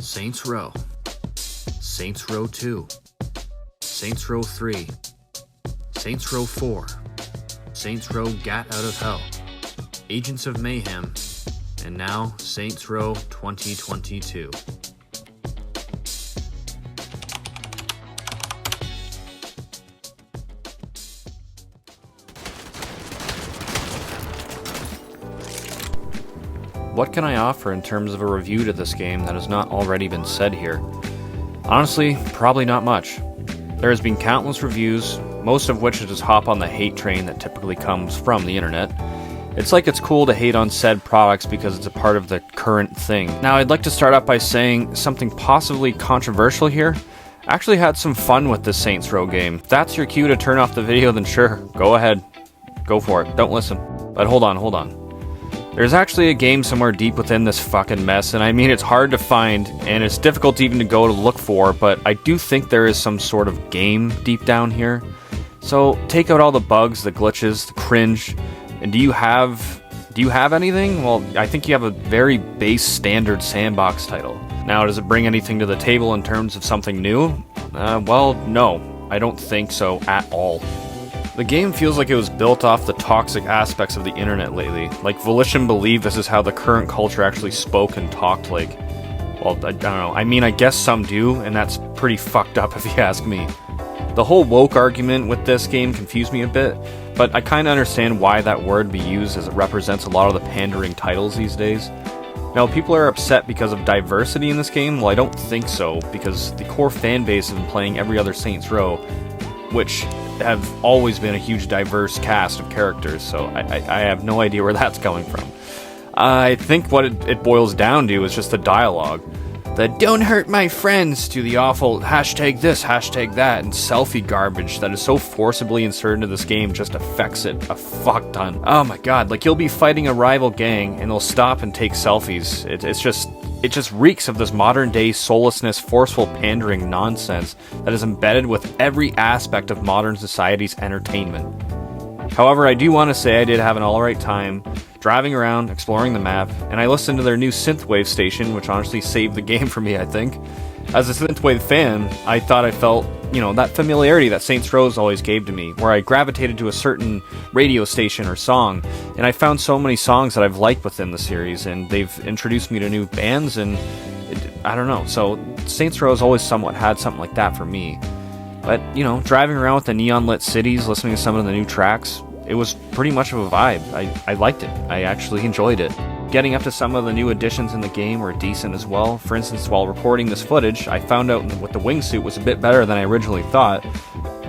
Saints Row, Saints Row 2, Saints Row 3, Saints Row 4, Saints Row Gat Out of Hell, Agents of Mayhem, and now Saints Row 2022. What can I offer in terms of a review to this game that has not already been said here? Honestly, probably not much. There has been countless reviews, most of which is just hop on the hate train that typically comes from the internet. It's like it's cool to hate on said products because it's a part of the current thing. Now, I'd like to start off by saying something possibly controversial here. I actually had some fun with this Saints Row game. If that's your cue to turn off the video, then sure, go ahead. Go for it. Don't listen. But hold on. There's actually a game somewhere deep within this fucking mess, and I mean it's hard to find, and it's difficult even to go to look for, but I do think there is some sort of game deep down here. So take out all the bugs, the glitches, the cringe, and do you have anything? Well, I think you have a very base standard sandbox title. Now, does it bring anything to the table in terms of something new? Well, no, I don't think so at all. The game feels like it was built off the toxic aspects of the internet lately. Like Volition believed this is how the current culture actually spoke and talked like. Well, I don't know. I mean, I guess some do, and that's pretty fucked up if you ask me. The whole woke argument with this game confused me a bit, but I kinda understand why that word be used as it represents a lot of the pandering titles these days. Now, people are upset because of diversity in this game. Well, I don't think so, because the core fan base has been playing every other Saints Row, which have always been a huge diverse cast of characters, so I have no idea where that's coming from. I think what it boils down to is just the dialogue. The "don't hurt my friends" to the awful hashtag this, hashtag that, and selfie garbage that is so forcibly inserted into this game just affects it a fuck ton. Oh my god, like you'll be fighting a rival gang and they'll stop and take selfies. It just reeks of this modern day soullessness, forceful pandering nonsense that is embedded with every aspect of modern society's entertainment. However, I do want to say I did have an alright time driving around, exploring the map, and I listened to their new synthwave station, which honestly saved the game for me, I think. As a synthwave fan, I thought I felt, that familiarity that Saints Row always gave to me, where I gravitated to a certain radio station or song, and I found so many songs that I've liked within the series, and they've introduced me to new bands, and I don't know, so Saints Row has always somewhat had something like that for me. But, driving around with the neon lit cities, listening to some of the new tracks, it was pretty much of a vibe. I liked it. I actually enjoyed it. Getting up to some of the new additions in the game were decent as well. For instance, while recording this footage, I found out with the wingsuit was a bit better than I originally thought.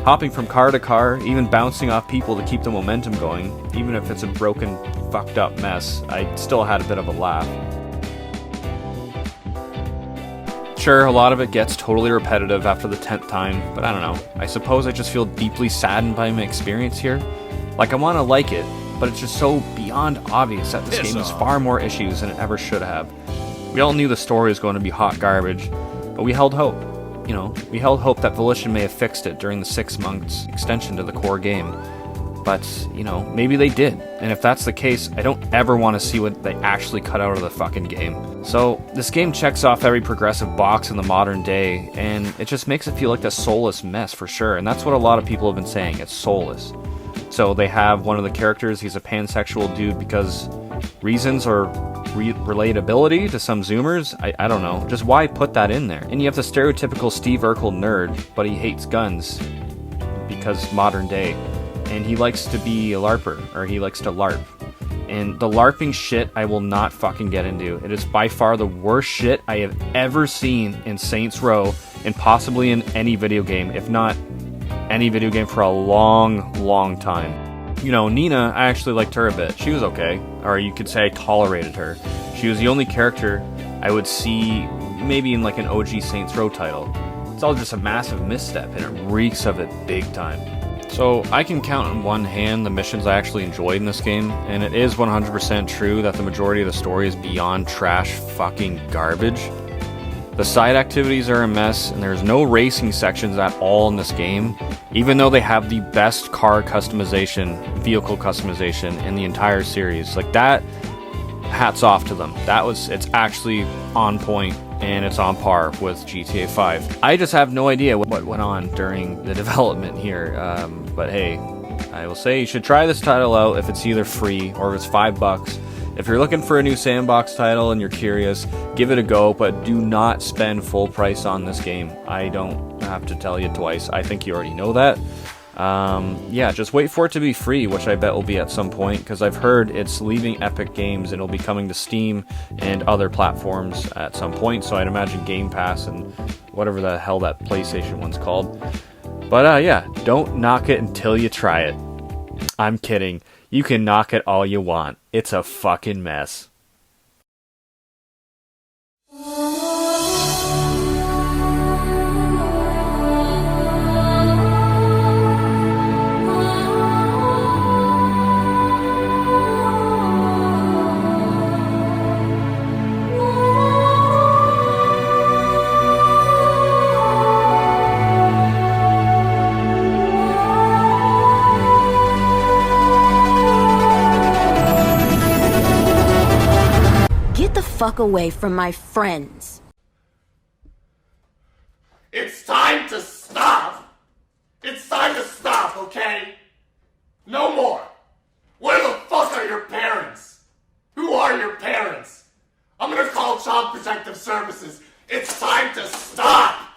Hopping from car to car, even bouncing off people to keep the momentum going, even if it's a broken, fucked up mess, I still had a bit of a laugh. Sure, a lot of it gets totally repetitive after the 10th time, but I don't know. I suppose I just feel deeply saddened by my experience here. Like, I want to like it, but it's just so beyond obvious that this game has far more issues than it ever should have. We all knew the story was going to be hot garbage, but we held hope. We held hope that Volition may have fixed it during the 6 months extension to the core game. But, maybe they did. And if that's the case, I don't ever want to see what they actually cut out of the fucking game. So, this game checks off every progressive box in the modern day, and it just makes it feel like a soulless mess for sure. And that's what a lot of people have been saying, it's soulless. So they have one of the characters, he's a pansexual dude because reasons or relatability to some Zoomers? I don't know. Just why put that in there? And you have the stereotypical Steve Urkel nerd, but he hates guns because modern day. And he likes to be a LARPer, or he likes to LARP. And the LARPing shit I will not fucking get into. It is by far the worst shit I have ever seen in Saints Row, and possibly in any video game, if not any video game for a long time. Nina, I actually liked her a bit. She was okay. Or you could say I tolerated her. She was the only character I would see maybe in like an OG Saints Row title. It's all just a massive misstep, and it reeks of it big time. So I can count on one hand the missions I actually enjoyed in this game, and it is 100% true that the majority of the story is beyond trash fucking garbage. The side activities are a mess, and there's no racing sections at all in this game, even though they have the best car customization, vehicle customization in the entire series. Like that, hats off to them. It's actually on point. and it's on par with GTA 5. I just have no idea what went on during the development here, but hey, I will say you should try this title out if it's either free or if it's $5. If you're looking for a new sandbox title and you're curious, give it a go, but do not spend full price on this game. I don't have to tell you twice. I think you already know that. Yeah, just wait for it to be free, which I bet will be at some point, because I've heard it's leaving Epic Games and it'll be coming to Steam and other platforms at some point, so I'd imagine Game Pass and whatever the hell that PlayStation one's called. But yeah, don't knock it until you try it. I'm kidding. You can knock it all you want. It's a fucking mess. Fuck away from my friends. It's time to stop! It's time to stop, okay? No more! Where the fuck are your parents? Who are your parents? I'm gonna call Child Protective Services. It's time to stop!